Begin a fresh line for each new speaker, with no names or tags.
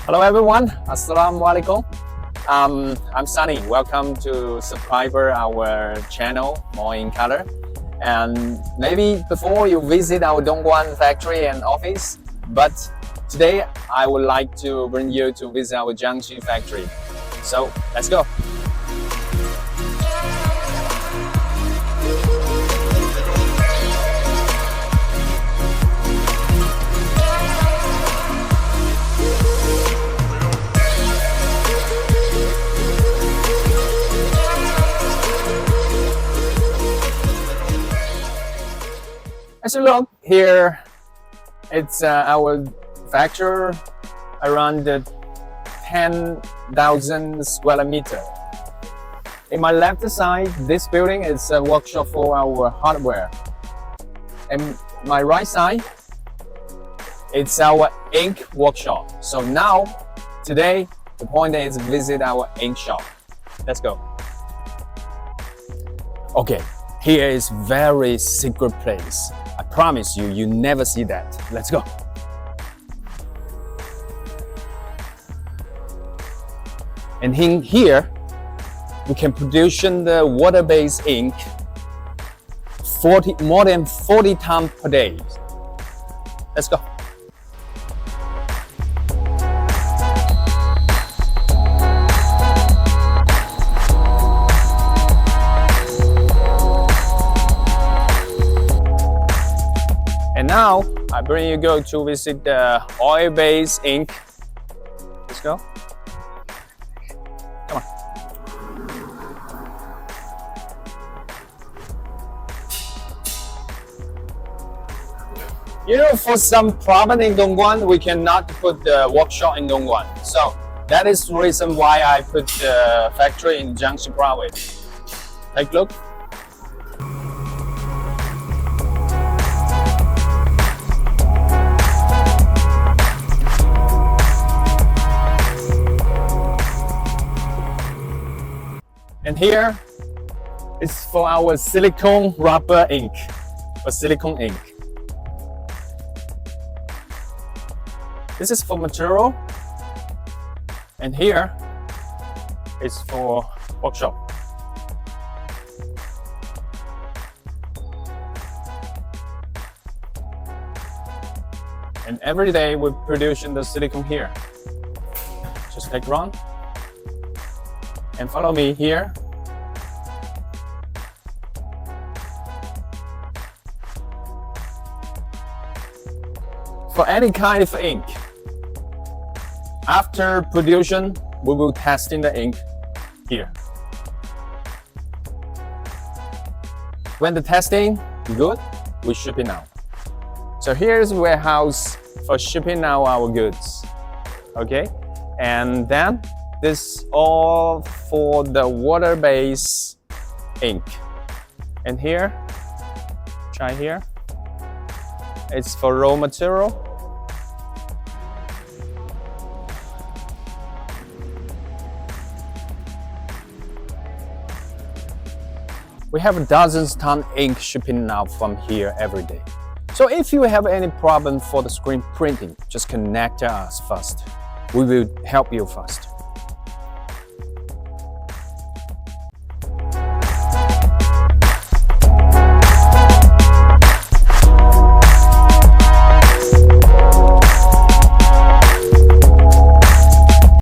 Hello everyone, Assalamu alaikum. I'm Sunny. Welcome to subscriber our channel MOYN Color. And maybe before you visit our Dongguan factory and office, but today I would like to bring you to visit our Jiangxi factory. So let's go. As you look here, it's our factory around 10,000 square meters. In my left side, this building is a workshop for our hardware. And my right side, it's our ink workshop. So now, today, the point is visit our ink shop. Let's go. Okay, here is very secret place. I promise you, you never see that. Let's go. And in here, we can produce the water-based ink more than 40 times per day. Let's go. And now I bring you to visit the oil-based ink. Let's go. Come on. You know, for some problem in Dongguan, we cannot put the workshop in Dongguan. So that is the reason why I put the factory in Jiangxi province. Take a look. And here is for our silicone rubber ink, or silicone ink. This is for material, and here is for workshop. And every day we produce the silicone here. Just take run. And follow me here. For any kind of ink, after production, we will test in the ink here. When the testing good, we ship it out. So here's warehouse for shipping out our goods. Okay, and then this all for the water-based ink. And here, try here. It's for raw material. We have dozens ton ink shipping out from here every day. So if you have any problem for the screen printing, just connect us first. We will help you first.